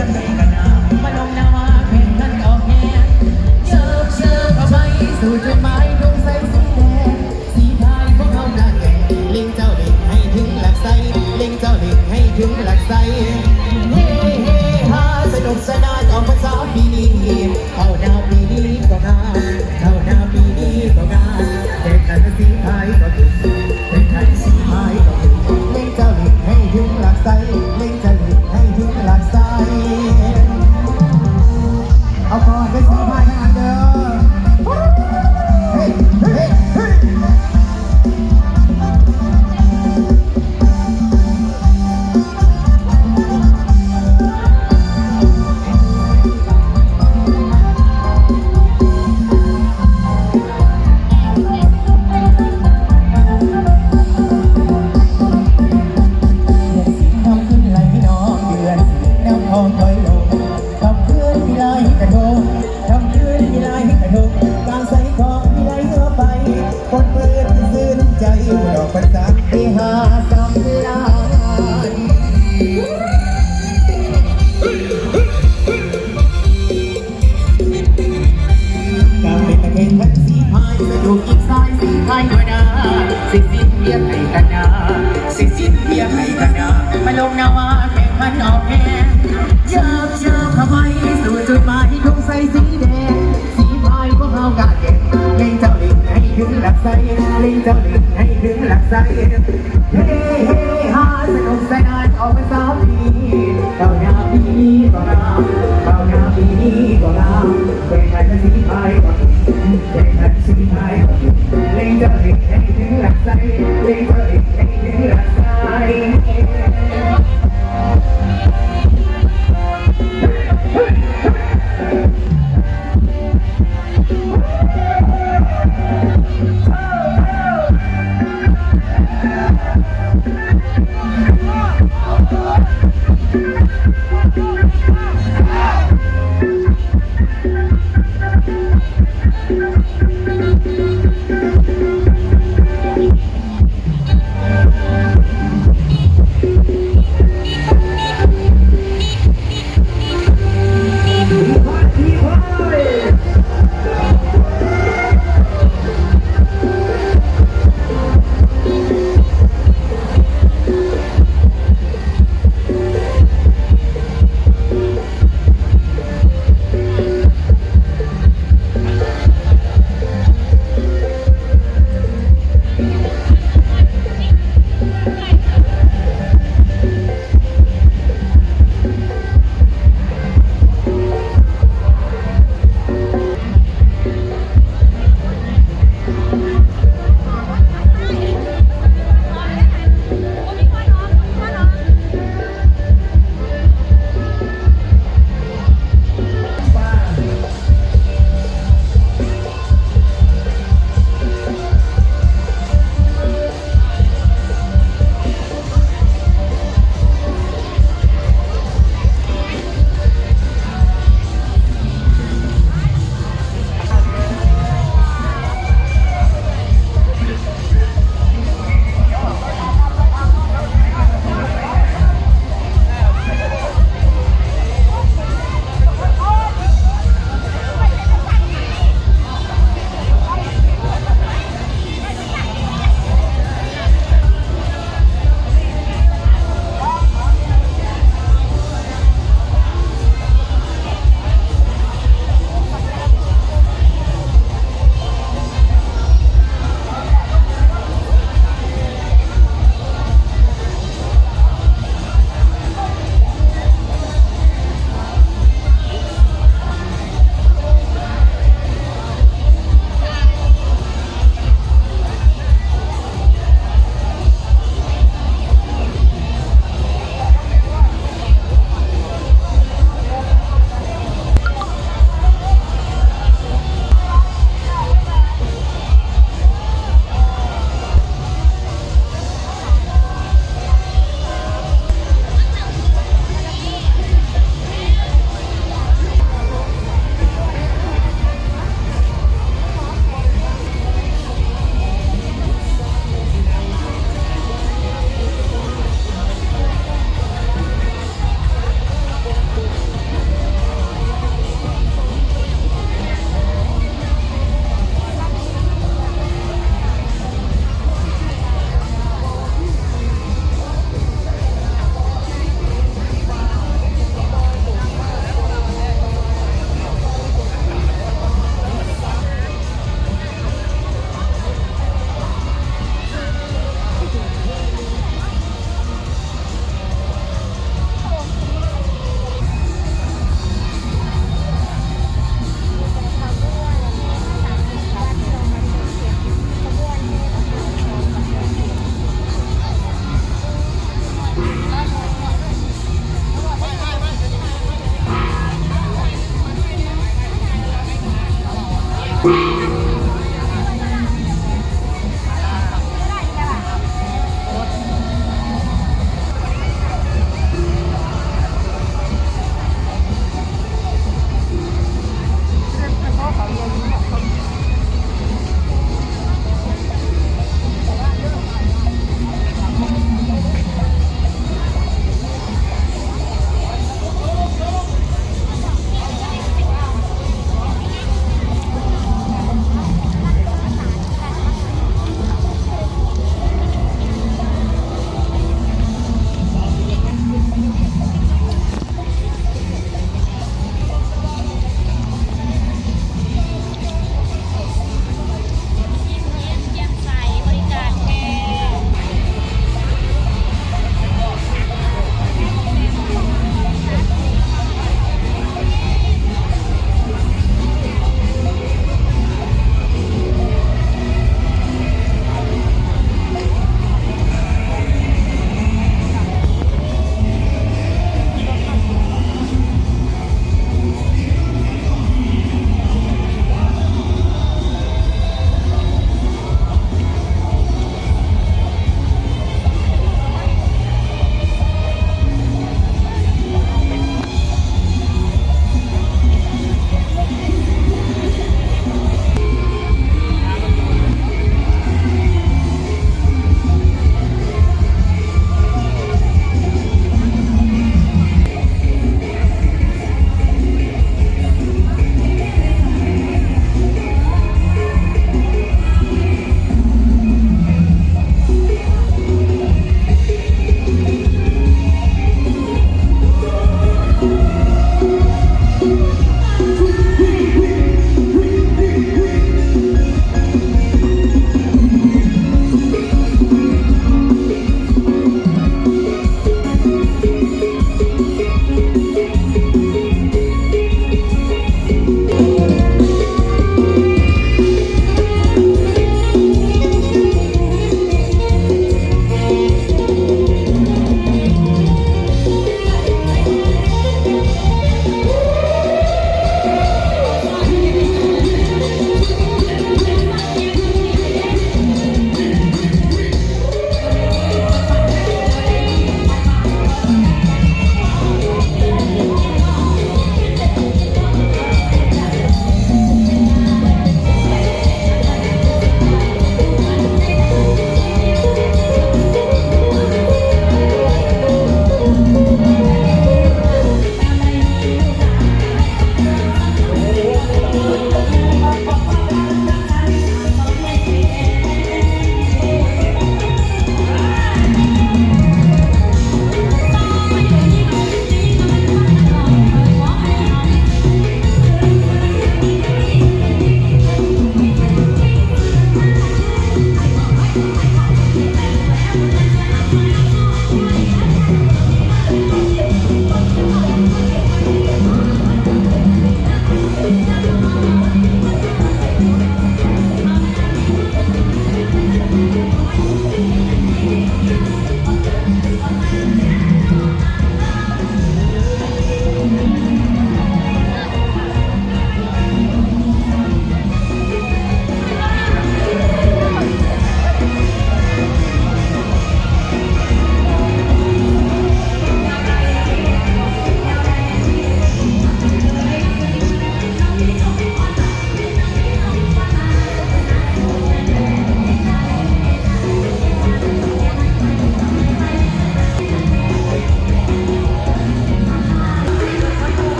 ยบให้กันนามาลงนาวาแข่งกันออกแห่เชิบเชิบเข้าไปสู่จุดหมายดวงใสสีแดงสีพายพวกเขาหน้าแก่เล็งเจ้าเล็งให้ถึงหลักไซเล็งเจ้าเล็งให้ถึงหลักไซเฮ้เฮ้ฮาสนุกสนานออกภาษาปีนี้เข้าหน้าปีนี้ก็งามเข้าหน้าปีนี้ก็งามแข่งกันสีพายก็ถึงแข่งกันสีพายก็ถึงเล็งเจ้าเล็งให้ถึงหลักไซเล็งเจ้าเล็งให้ถึงหลักไซเอาก่อนไปสีพายกันเด้อเฮ้เฮ้เฮ้มาลงนาวาแข่งขันออกแห่เชิบเชิบเข้าไปสู่จุดหมายดวงใสสีแดงสีพายพวกเขากาเก็บเล็งเจ้าเล็งให้ถึงหลักไซเล็งเจ้าเล็งให้ถึงหลักไซเฮ้เฮ้ฮาสนุกสนานออกมา3 ปีเข้าหน้าปีนี้ก็งามเข้าหน้าปีนี้ก็งามแข่งขันสีพายก็แข่งขันสีพายก็เล็งเจ้าเล็งให้ถึงหลักไซเล็งเจ้าเล็งให้ถึงหลักไซ เ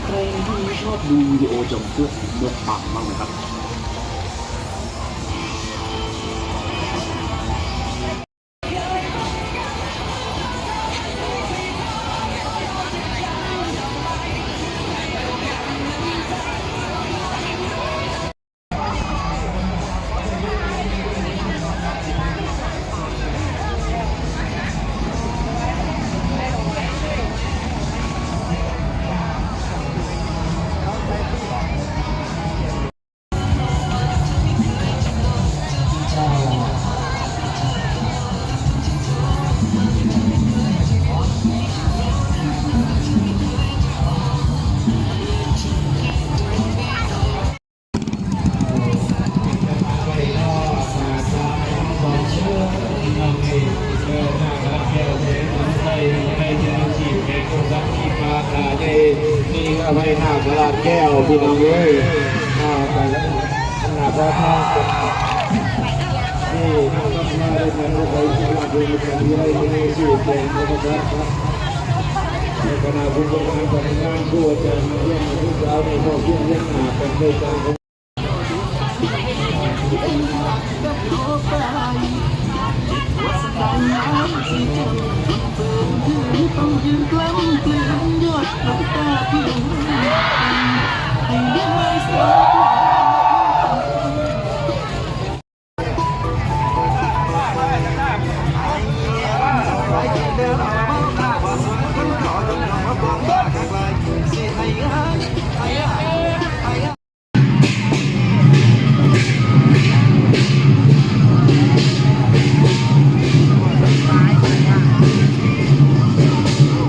ใครที่ชอบดูวิดีโอจบเพื่อเมืองปังบ้างไหมครับ นี่เอาไปหน้าตลาดแก้วพี่น้องเอ้ยไปแล้วหน้าพระธาตุนี่ถ้าต้องมาได้เงินไปสมัครดูกันที่ไรที่ชื่อเพลงนะครับในคณะผู้บริหารการงานผู้อาจารย์มาเยี่ยมมาทุกเช้าในห้องเยี่ยมเยี่ยมหน้าเป็นด้วยการต้องยืนกล้ำเกลื่อนยอดน้ำตาพี่